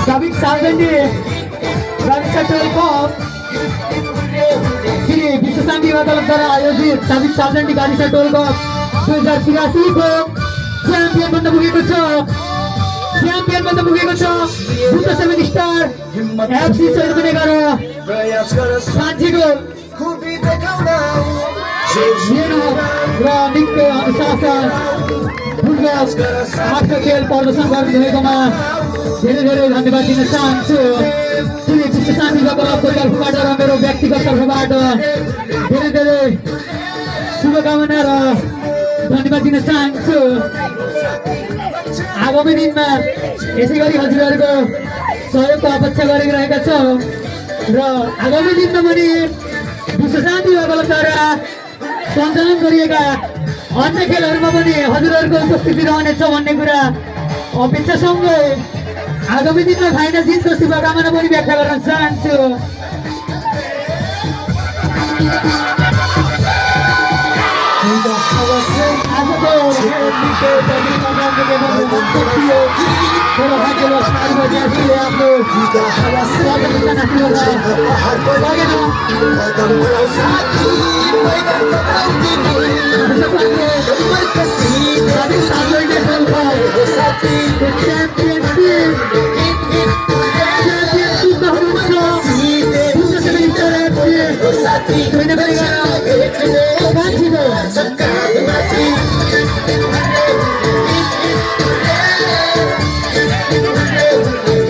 David Salvendi, Ravi Satel Pop, Shri विश्व शान्ति अदालतद्वारा आयोजित दाविद सार्जेन्टी गाविस टोल कप 2083 को च्याम्पियन बन्न पुगेको छ। बुद्ध सेभेन स्टार एफसी सहयोग गरेर 5 गोल मेहनत र निकै अनुशासन पूर्वक आफ्नो खेल प्रदर्शन गर्नुभएकोमा धेरै धेरै धन्यवाद दिन चाहन्छु। श्री विश्व शान्ति क्लबको तर्फबाट र मेरो व्यक्तिगत तर्फबाट धेरै धेरै शुभकामना र धन्यवाद दिन चाहन्छु। आगामी दिनमा यसै गरी हजुरहरूको सहयोगको अपेक्षा गरिरहेका छौँ र आगामी दिनमा पनि विश्व शान्ति अदालतद्वारा सञ्चालन गरिएका अन्य खेलहरूमा पनि हजुरहरूको उपस्थिति रहनेछ भन्ने कुरा अपेक्षासँगै आगामी दिनमा फाइनल जितको शुभकामना पनि व्यक्त गर्न चाहन्छु। आजको championship